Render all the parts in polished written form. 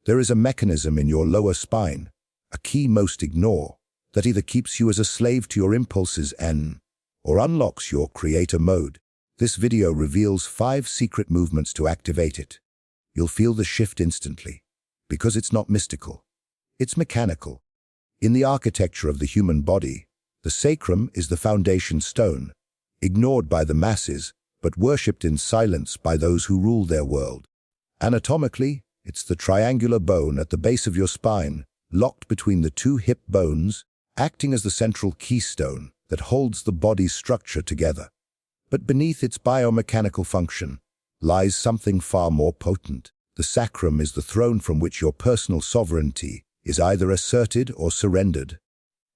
There is a mechanism in your lower spine, a key most ignore, that either keeps you as a slave to your impulses or unlocks your creator mode. This video reveals 5 secret movements to activate it. You'll feel the shift instantly, because it's not mystical. It's mechanical. In the architecture of the human body, the sacrum is the foundation stone, ignored by the masses, but worshipped in silence by those who rule their world. Anatomically, it's the triangular bone at the base of your spine, locked between the 2 hip bones, acting as the central keystone that holds the body's structure together. But beneath its biomechanical function lies something far more potent. The sacrum is the throne from which your personal sovereignty is either asserted or surrendered.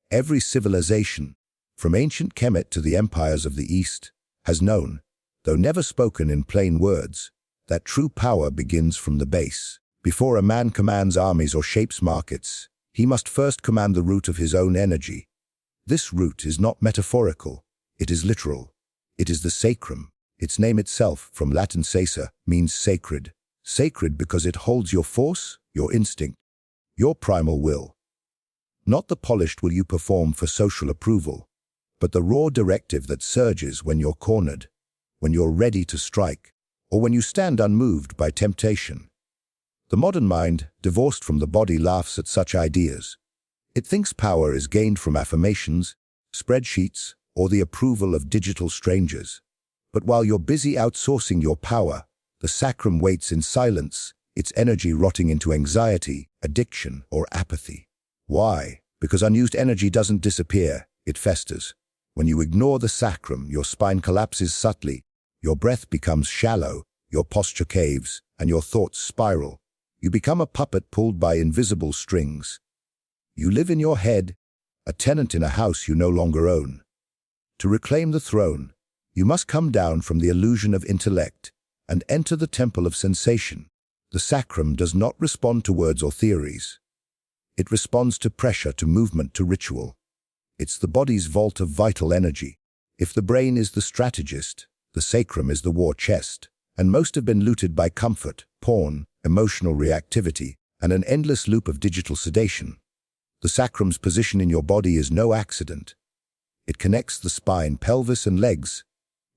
Every civilization, from ancient Kemet to the empires of the East, has known, though never spoken in plain words, that true power begins from the base. Before a man commands armies or shapes markets, he must first command the root of his own energy. This root is not metaphorical, it is literal. It is the sacrum. Its name itself, from Latin sacer, means sacred. Sacred because it holds your force, your instinct, your primal will. Not the polished will you perform for social approval, but the raw directive that surges when you're cornered, when you're ready to strike, or when you stand unmoved by temptation. The modern mind, divorced from the body, laughs at such ideas. It thinks power is gained from affirmations, spreadsheets, or the approval of digital strangers. But while you're busy outsourcing your power, the sacrum waits in silence, its energy rotting into anxiety, addiction, or apathy. Why? Because unused energy doesn't disappear, it festers. When you ignore the sacrum, your spine collapses subtly, your breath becomes shallow, your posture caves, and your thoughts spiral. You become a puppet pulled by invisible strings. You live in your head, a tenant in a house you no longer own. To reclaim the throne, you must come down from the illusion of intellect and enter the temple of sensation. The sacrum does not respond to words or theories. It responds to pressure, to movement, to ritual. It's the body's vault of vital energy. If the brain is the strategist, the sacrum is the war chest, and most have been looted by comfort, porn, emotional reactivity, and an endless loop of digital sedation. The sacrum's position in your body is no accident. It connects the spine, pelvis, and legs.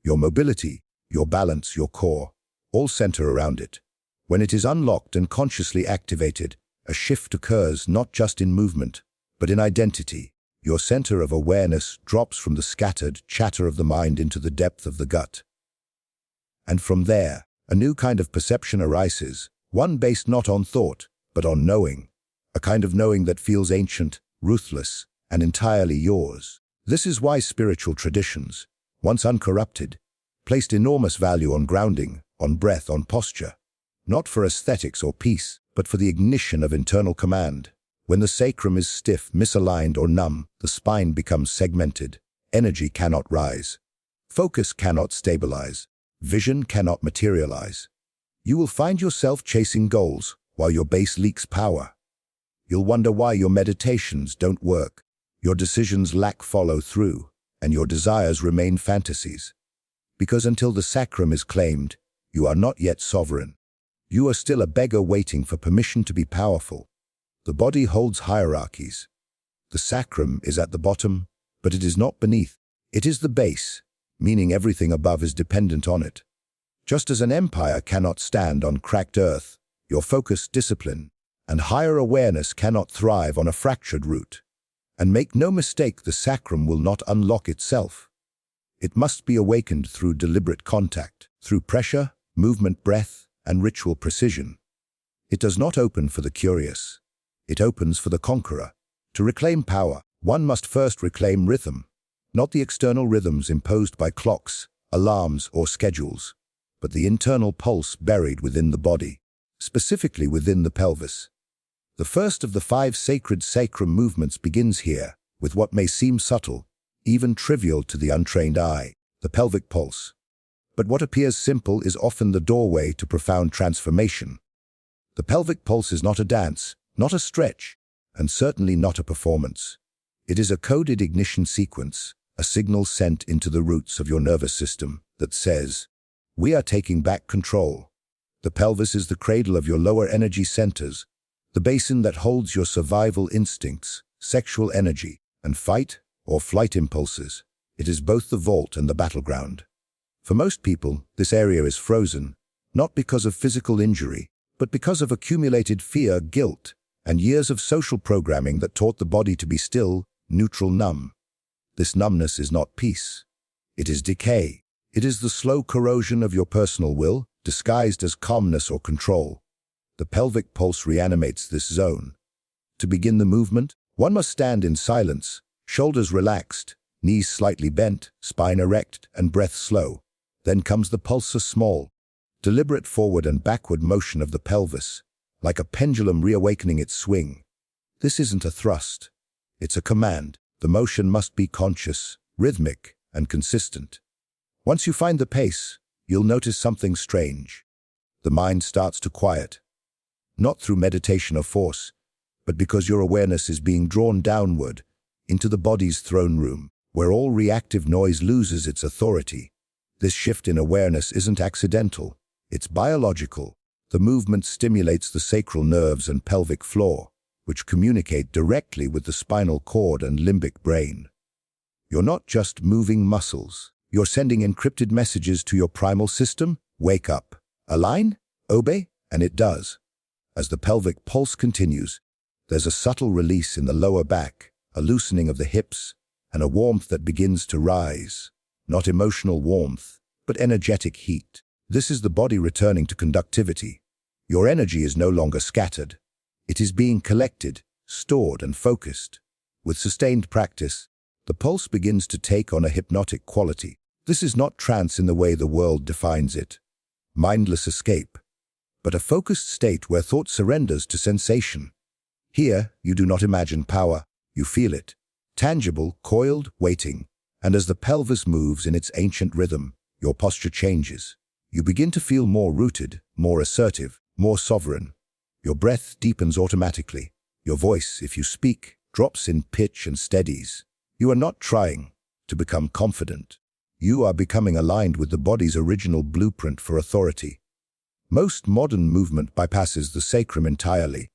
Your mobility, your balance, your core, all center around it. When it is unlocked and consciously activated, a shift occurs not just in movement, but in identity. Your center of awareness drops from the scattered chatter of the mind into the depth of the gut. And from there, a new kind of perception arises, one based not on thought, but on knowing, a kind of knowing that feels ancient, ruthless, and entirely yours. This is why spiritual traditions, once uncorrupted, placed enormous value on grounding, on breath, on posture, not for aesthetics or peace, but for the ignition of internal command. When the sacrum is stiff, misaligned, or numb, the spine becomes segmented. Energy cannot rise. Focus cannot stabilize. Vision cannot materialize. You will find yourself chasing goals while your base leaks power. You'll wonder why your meditations don't work, your decisions lack follow-through, and your desires remain fantasies. Because until the sacrum is claimed, you are not yet sovereign. You are still a beggar waiting for permission to be powerful. The body holds hierarchies. The sacrum is at the bottom, but it is not beneath. It is the base, meaning everything above is dependent on it. Just as an empire cannot stand on cracked earth, your focus, discipline, and higher awareness cannot thrive on a fractured root. And make no mistake, the sacrum will not unlock itself. It must be awakened through deliberate contact, through pressure, movement, breath, and ritual precision. It does not open for the curious. It opens for the conqueror. To reclaim power, one must first reclaim rhythm, not the external rhythms imposed by clocks, alarms, or schedules, but the internal pulse buried within the body, specifically within the pelvis. The first of the 5 sacred sacrum movements begins here, with what may seem subtle, even trivial to the untrained eye, the pelvic pulse. But what appears simple is often the doorway to profound transformation. The pelvic pulse is not a dance, not a stretch, and certainly not a performance. It is a coded ignition sequence, a signal sent into the roots of your nervous system that says, "We are taking back control." The pelvis is the cradle of your lower energy centers, the basin that holds your survival instincts, sexual energy, and fight or flight impulses. It is both the vault and the battleground. For most people, this area is frozen, not because of physical injury, but because of accumulated fear, guilt, and years of social programming that taught the body to be still, neutral, numb. This numbness is not peace. It is decay. It is the slow corrosion of your personal will, disguised as calmness or control. The pelvic pulse reanimates this zone. To begin the movement, one must stand in silence, shoulders relaxed, knees slightly bent, spine erect, and breath slow. Then comes the pulse, a small, deliberate forward and backward motion of the pelvis, like a pendulum reawakening its swing. This isn't a thrust. It's a command. The motion must be conscious, rhythmic, and consistent. Once you find the pace, you'll notice something strange. The mind starts to quiet. Not through meditation or force, but because your awareness is being drawn downward into the body's throne room, where all reactive noise loses its authority. This shift in awareness isn't accidental. It's biological. The movement stimulates the sacral nerves and pelvic floor, which communicate directly with the spinal cord and limbic brain. You're not just moving muscles. You're sending encrypted messages to your primal system. Wake up, align, obey, and it does. As the pelvic pulse continues, there's a subtle release in the lower back, a loosening of the hips, and a warmth that begins to rise. Not emotional warmth, but energetic heat. This is the body returning to conductivity. Your energy is no longer scattered. It is being collected, stored, and focused. With sustained practice, the pulse begins to take on a hypnotic quality. This is not trance in the way the world defines it, mindless escape, but a focused state where thought surrenders to sensation. Here, you do not imagine power, you feel it, tangible, coiled, waiting, and as the pelvis moves in its ancient rhythm, your posture changes. You begin to feel more rooted, more assertive, more sovereign. Your breath deepens automatically. Your voice, if you speak, drops in pitch and steadies. You are not trying to become confident. You are becoming aligned with the body's original blueprint for authority. Most modern movement bypasses the sacrum entirely.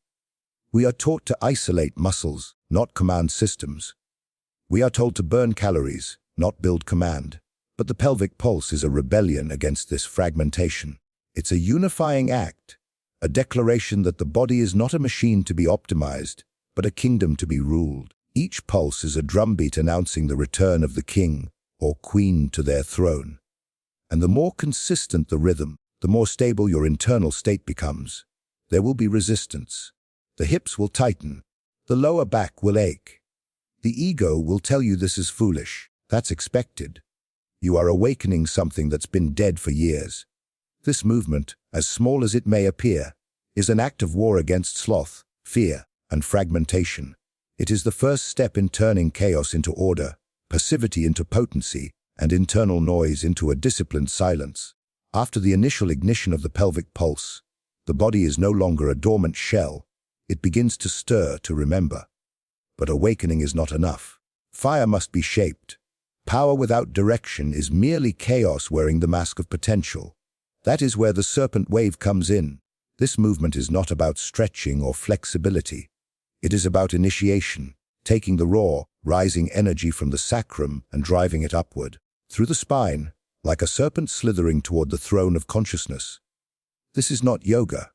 We are taught to isolate muscles, not command systems. We are told to burn calories, not build command. But the pelvic pulse is a rebellion against this fragmentation. It's a unifying act, a declaration that the body is not a machine to be optimized, but a kingdom to be ruled. Each pulse is a drumbeat announcing the return of the king or queen to their throne. And the more consistent the rhythm, the more stable your internal state becomes. There will be resistance. The hips will tighten. The lower back will ache. The ego will tell you this is foolish. That's expected. You are awakening something that's been dead for years. This movement, as small as it may appear, is an act of war against sloth, fear, and fragmentation. It is the first step in turning chaos into order, passivity into potency, and internal noise into a disciplined silence. After the initial ignition of the pelvic pulse, the body is no longer a dormant shell. It begins to stir, to remember. But awakening is not enough. Fire must be shaped. Power without direction is merely chaos wearing the mask of potential. That is where the serpent wave comes in. This movement is not about stretching or flexibility. It is about initiation, taking the raw, rising energy from the sacrum and driving it upward, through the spine, like a serpent slithering toward the throne of consciousness. This is not yoga.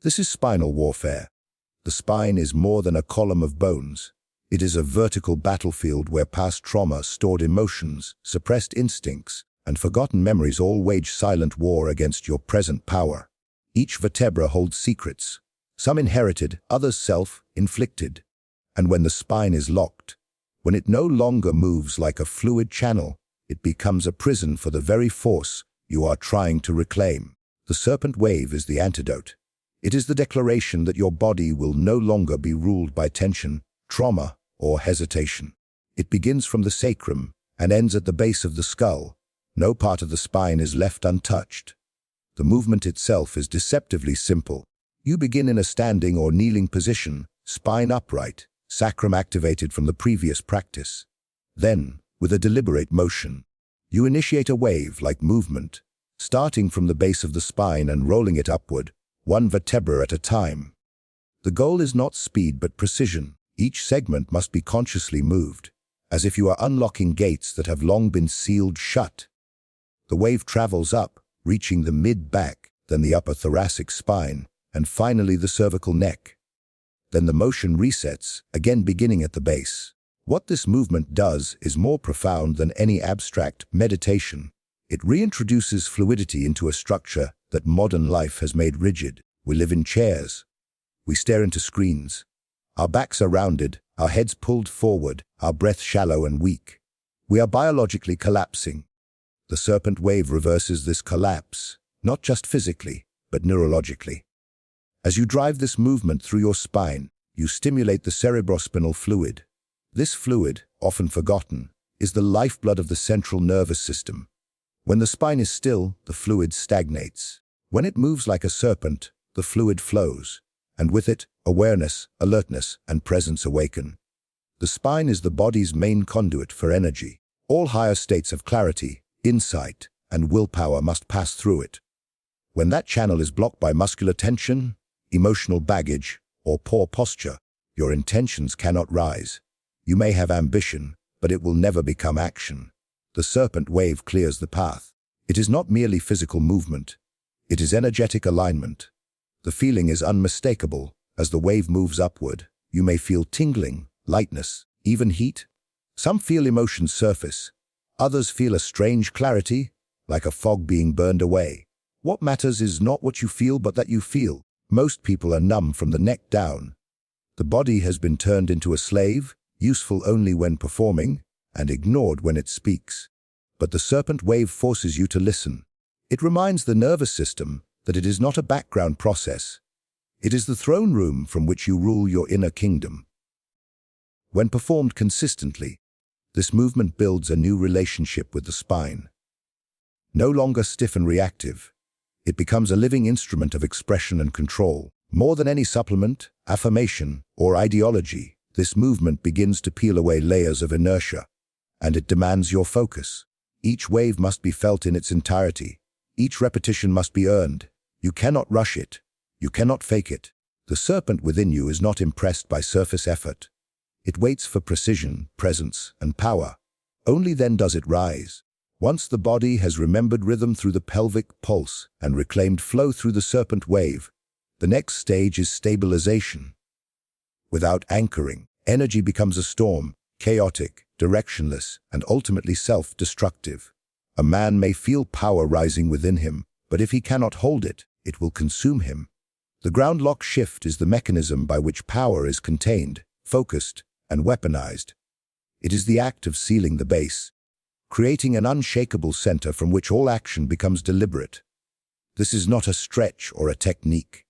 This is spinal warfare. The spine is more than a column of bones. It is a vertical battlefield where past trauma, stored emotions, suppressed instincts, and forgotten memories all wage silent war against your present power. Each vertebra holds secrets, some inherited, others self-inflicted. And when the spine is locked, when it no longer moves like a fluid channel, it becomes a prison for the very force you are trying to reclaim. The serpent wave is the antidote. It is the declaration that your body will no longer be ruled by tension, trauma, or hesitation. It begins from the sacrum and ends at the base of the skull. No part of the spine is left untouched. The movement itself is deceptively simple. You begin in a standing or kneeling position, spine upright, sacrum activated from the previous practice. Then, with a deliberate motion, you initiate a wave-like movement, starting from the base of the spine and rolling it upward, one vertebra at a time. The goal is not speed but precision. Each segment must be consciously moved, as if you are unlocking gates that have long been sealed shut. The wave travels up, reaching the mid-back, then the upper thoracic spine, and finally the cervical neck. Then the motion resets, again beginning at the base. What this movement does is more profound than any abstract meditation. It reintroduces fluidity into a structure that modern life has made rigid. We live in chairs. We stare into screens. Our backs are rounded, our heads pulled forward, our breath shallow and weak. We are biologically collapsing. The serpent wave reverses this collapse, not just physically, but neurologically. As you drive this movement through your spine, you stimulate the cerebrospinal fluid. This fluid, often forgotten, is the lifeblood of the central nervous system. When the spine is still, the fluid stagnates. When it moves like a serpent, the fluid flows, and with it, awareness, alertness, and presence awaken. The spine is the body's main conduit for energy. All higher states of clarity, insight, and willpower must pass through it. When that channel is blocked by muscular tension, emotional baggage, or poor posture, your intentions cannot rise. You may have ambition, but it will never become action. The serpent wave clears the path. It is not merely physical movement. It is energetic alignment. The feeling is unmistakable. As the wave moves upward, you may feel tingling, lightness, even heat. Some feel emotions surface. Others feel a strange clarity, like a fog being burned away. What matters is not what you feel, but that you feel. Most people are numb from the neck down. The body has been turned into a slave, useful only when performing, and ignored when it speaks. But the serpent wave forces you to listen. It reminds the nervous system that it is not a background process. It is the throne room from which you rule your inner kingdom. When performed consistently, this movement builds a new relationship with the spine. No longer stiff and reactive, it becomes a living instrument of expression and control. More than any supplement, affirmation, or ideology, this movement begins to peel away layers of inertia, and it demands your focus. Each wave must be felt in its entirety. Each repetition must be earned. You cannot rush it. You cannot fake it. The serpent within you is not impressed by surface effort. It waits for precision, presence, and power. Only then does it rise. Once the body has remembered rhythm through the pelvic pulse and reclaimed flow through the serpent wave, the next stage is stabilization. Without anchoring, energy becomes a storm, chaotic, directionless, and ultimately self-destructive. A man may feel power rising within him, but if he cannot hold it, it will consume him. The ground lock shift is the mechanism by which power is contained, focused, and weaponized. It is the act of sealing the base, creating an unshakable center from which all action becomes deliberate. This is not a stretch or a technique.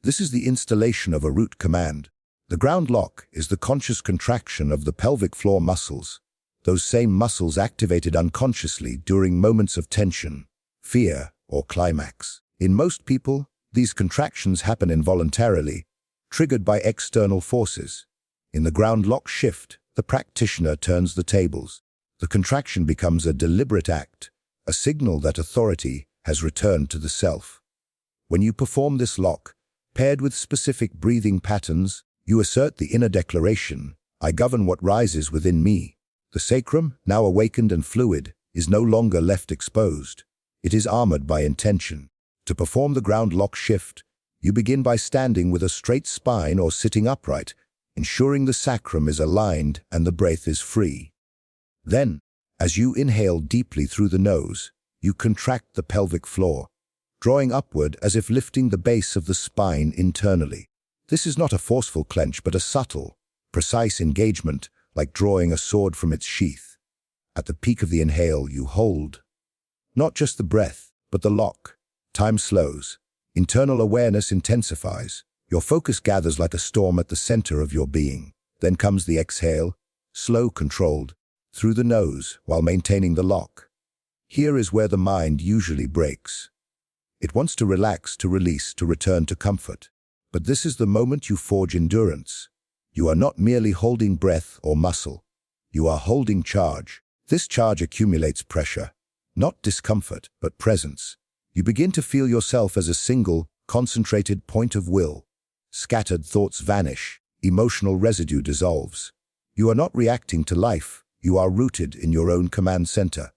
This is the installation of a root command. The ground lock is the conscious contraction of the pelvic floor muscles, those same muscles activated unconsciously during moments of tension, fear, or climax. In most people, these contractions happen involuntarily, triggered by external forces. In the ground lock shift, the practitioner turns the tables. The contraction becomes a deliberate act, a signal that authority has returned to the self. When you perform this lock, paired with specific breathing patterns, you assert the inner declaration, I govern what rises within me. The sacrum, now awakened and fluid, is no longer left exposed. It is armored by intention. To perform the ground lock shift, you begin by standing with a straight spine or sitting upright, ensuring the sacrum is aligned and the breath is free. Then, as you inhale deeply through the nose, you contract the pelvic floor, drawing upward as if lifting the base of the spine internally. This is not a forceful clench, but a subtle, precise engagement, like drawing a sword from its sheath. At the peak of the inhale, you hold. Not just the breath, but the lock. Time slows. Internal awareness intensifies. Your focus gathers like a storm at the center of your being. Then comes the exhale, slow, controlled, through the nose while maintaining the lock. Here is where the mind usually breaks. It wants to relax, to release, to return to comfort. But this is the moment you forge endurance. You are not merely holding breath or muscle. You are holding charge. This charge accumulates pressure, not discomfort, but presence. You begin to feel yourself as a single, concentrated point of will. Scattered thoughts vanish, emotional residue dissolves. You are not reacting to life, you are rooted in your own command center.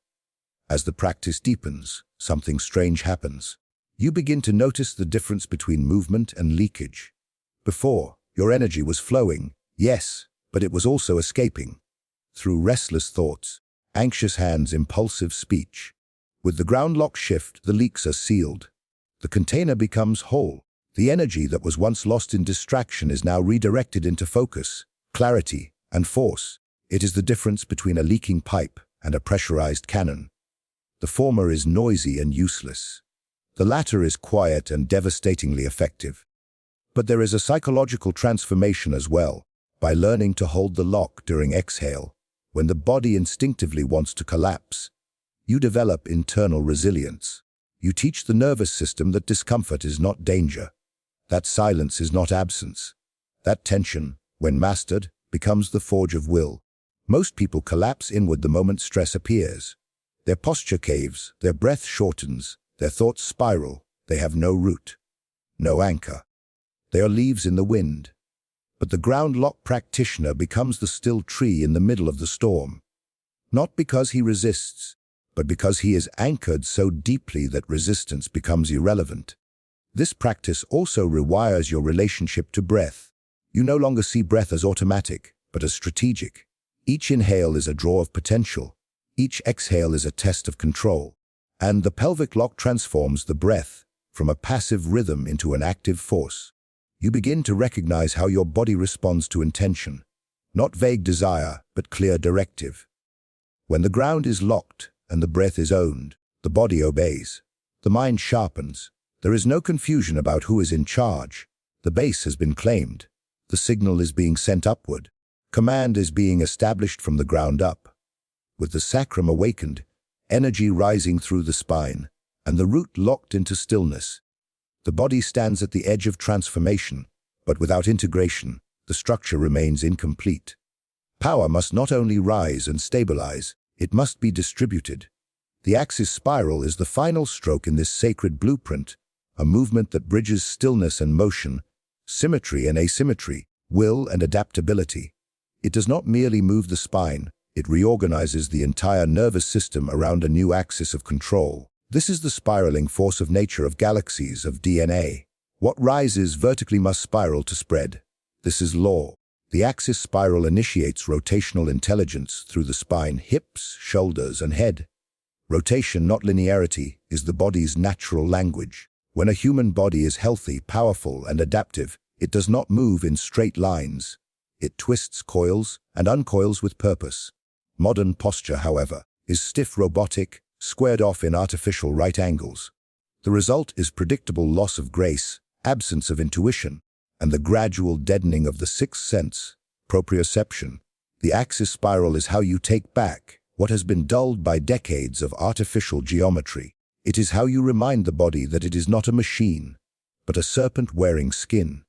As the practice deepens, something strange happens. You begin to notice the difference between movement and leakage. Before, your energy was flowing, yes, but it was also escaping. Through restless thoughts, anxious hands, impulsive speech. With the ground lock shift, the leaks are sealed. The container becomes whole. The energy that was once lost in distraction is now redirected into focus, clarity, and force. It is the difference between a leaking pipe and a pressurized cannon. The former is noisy and useless. The latter is quiet and devastatingly effective. But there is a psychological transformation as well. By learning to hold the lock during exhale, when the body instinctively wants to collapse, you develop internal resilience. You teach the nervous system that discomfort is not danger, that silence is not absence. That tension, when mastered, becomes the forge of will. Most people collapse inward the moment stress appears. Their posture caves, their breath shortens, their thoughts spiral. They have no root, no anchor. They are leaves in the wind. But the ground lock practitioner becomes the still tree in the middle of the storm. Not because he resists, but because he is anchored so deeply that resistance becomes irrelevant. This practice also rewires your relationship to breath. You no longer see breath as automatic, but as strategic. Each inhale is a draw of potential. Each exhale is a test of control. And the pelvic lock transforms the breath from a passive rhythm into an active force. You begin to recognize how your body responds to intention. Not vague desire, but clear directive. When the ground is locked and the breath is owned, the body obeys. The mind sharpens. There is no confusion about who is in charge. The base has been claimed. The signal is being sent upward. Command is being established from the ground up. With the sacrum awakened, energy rising through the spine, and the root locked into stillness, the body stands at the edge of transformation, but without integration, the structure remains incomplete. Power must not only rise and stabilize, it must be distributed. The axis spiral is the final stroke in this sacred blueprint, a movement that bridges stillness and motion, symmetry and asymmetry, will and adaptability. It does not merely move the spine, it reorganizes the entire nervous system around a new axis of control. This is the spiraling force of nature, of galaxies, of DNA. What rises vertically must spiral to spread. This is law. The axis spiral initiates rotational intelligence through the spine, hips, shoulders, and head. Rotation, not linearity, is the body's natural language. When a human body is healthy, powerful, and adaptive, it does not move in straight lines. It twists, coils, and uncoils with purpose. Modern posture, however, is stiff, robotic, squared off in artificial right angles. The result is predictable loss of grace, absence of intuition, and the gradual deadening of the sixth sense, proprioception. The axis spiral is how you take back what has been dulled by decades of artificial geometry. It is how you remind the body that it is not a machine, but a serpent wearing skin.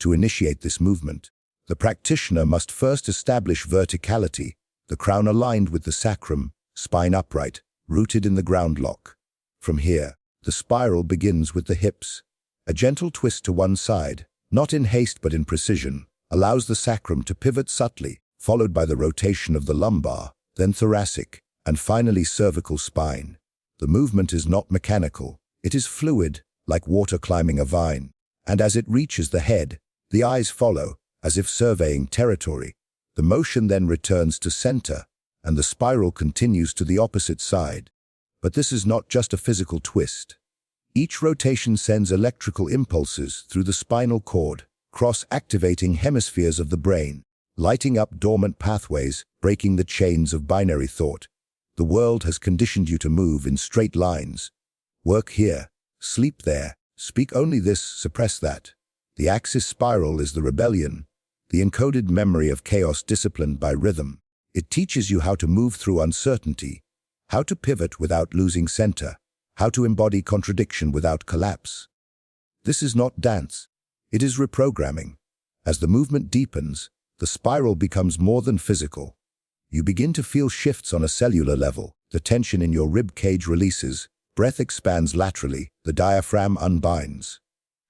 To initiate this movement, the practitioner must first establish verticality, the crown aligned with the sacrum, spine upright, rooted in the ground lock. From here, the spiral begins with the hips. A gentle twist to one side, not in haste but in precision, allows the sacrum to pivot subtly, followed by the rotation of the lumbar, then thoracic, and finally cervical spine. The movement is not mechanical. It is fluid, like water climbing a vine. And as it reaches the head, the eyes follow, as if surveying territory. The motion then returns to center, and the spiral continues to the opposite side. But this is not just a physical twist. Each rotation sends electrical impulses through the spinal cord, cross-activating hemispheres of the brain, lighting up dormant pathways, breaking the chains of binary thought. The world has conditioned you to move in straight lines. Work here, sleep there, speak only this, suppress that. The axis spiral is the rebellion, the encoded memory of chaos disciplined by rhythm. It teaches you how to move through uncertainty, how to pivot without losing center, how to embody contradiction without collapse. This is not dance. It is reprogramming. As the movement deepens, the spiral becomes more than physical. You begin to feel shifts on a cellular level. The tension in your rib cage releases, breath expands laterally, the diaphragm unbinds.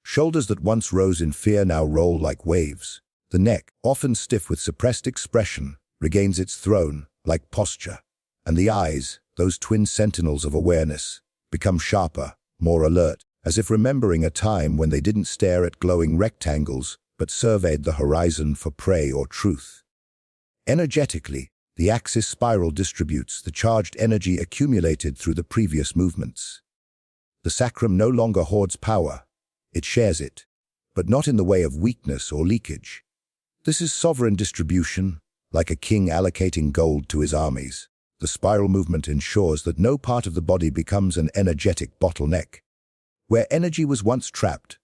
Shoulders that once rose in fear now roll like waves. The neck, often stiff with suppressed expression, regains its throne, like posture. And the eyes, those twin sentinels of awareness, become sharper, more alert, as if remembering a time when they didn't stare at glowing rectangles, but surveyed the horizon for prey or truth. Energetically, the axis spiral distributes the charged energy accumulated through the previous movements. The sacrum no longer hoards power. It shares it, but not in the way of weakness or leakage. This is sovereign distribution, like a king allocating gold to his armies. The spiral movement ensures that no part of the body becomes an energetic bottleneck. Where energy was once trapped,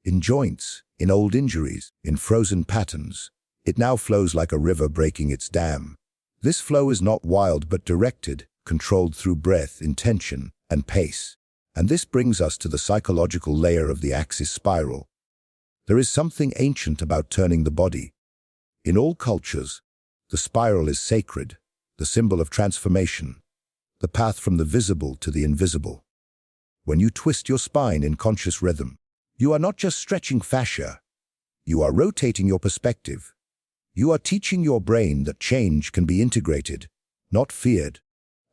in joints, in old injuries, in frozen patterns, it now flows like a river breaking its dam. This flow is not wild but directed, controlled through breath, intention, and pace. And this brings us to the psychological layer of the axis spiral. There is something ancient about turning the body. In all cultures, the spiral is sacred, the symbol of transformation, the path from the visible to the invisible. When you twist your spine in conscious rhythm, you are not just stretching fascia, you are rotating your perspective. You are teaching your brain that change can be integrated, not feared.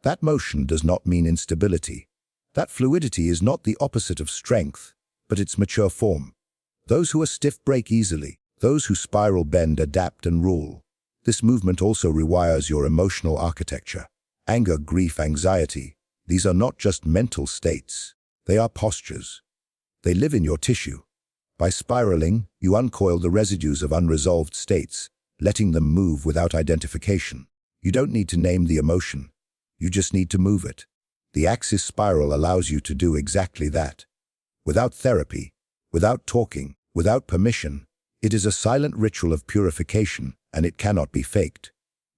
That motion does not mean instability. That fluidity is not the opposite of strength, but its mature form. Those who are stiff break easily. Those who spiral bend, adapt, and rule. This movement also rewires your emotional architecture. Anger, grief, anxiety. These are not just mental states. They are postures. They live in your tissue. By spiraling, you uncoil the residues of unresolved states, letting them move without identification. You don't need to name the emotion. You just need to move it. The axis spiral allows you to do exactly that. Without therapy, without talking, without permission, it is a silent ritual of purification, and it cannot be faked.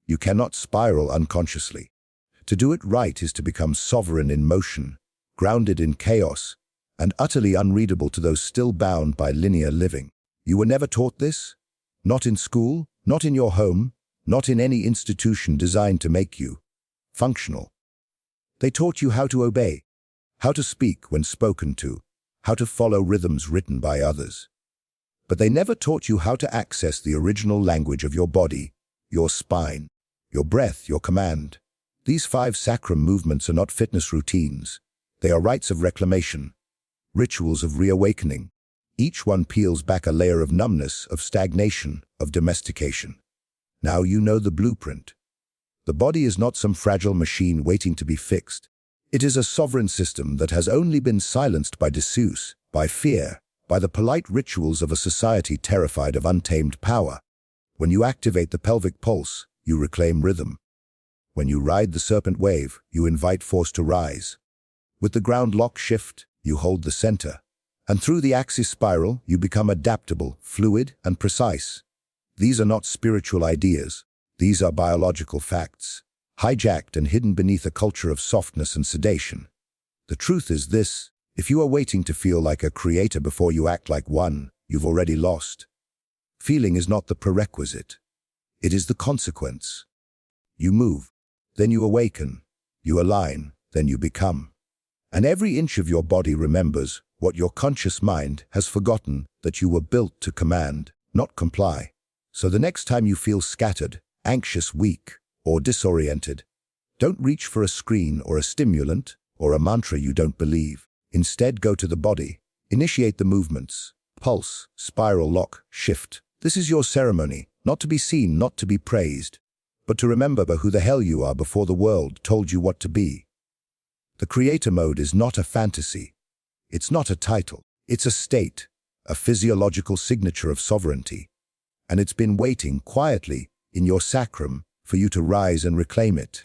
You cannot spiral unconsciously. To do it right is to become sovereign in motion, grounded in chaos, and utterly unreadable to those still bound by linear living. You were never taught this? Not in school, not in your home, not in any institution designed to make you functional. They taught you how to obey, how to speak when spoken to, how to follow rhythms written by others. But they never taught you how to access the original language of your body, your spine, your breath, your command. These 5 sacrum movements are not fitness routines. They are rites of reclamation, rituals of reawakening. Each one peels back a layer of numbness, of stagnation, of domestication. Now you know the blueprint. The body is not some fragile machine waiting to be fixed. It is a sovereign system that has only been silenced by disuse, by fear, by the polite rituals of a society terrified of untamed power. When you activate the pelvic pulse, you reclaim rhythm. When you ride the serpent wave, you invite force to rise. With the ground lock shift, you hold the center. And through the axis spiral, you become adaptable, fluid, and precise. These are not spiritual ideas. These are biological facts, hijacked and hidden beneath a culture of softness and sedation. The truth is this: if you are waiting to feel like a creator before you act like one, you've already lost. Feeling is not the prerequisite. It is the consequence. You move, then you awaken. You align, then you become. And every inch of your body remembers what your conscious mind has forgotten, that you were built to command, not comply. So the next time you feel scattered, anxious, weak, or disoriented, don't reach for a screen or a stimulant or a mantra you don't believe. Instead, go to the body. Initiate the movements. Pulse, spiral, lock, shift. This is your ceremony, not to be seen, not to be praised, but to remember who the hell you are before the world told you what to be. The creator mode is not a fantasy. It's not a title. It's a state, a physiological signature of sovereignty. And it's been waiting quietly in your sacrum for you to rise and reclaim it.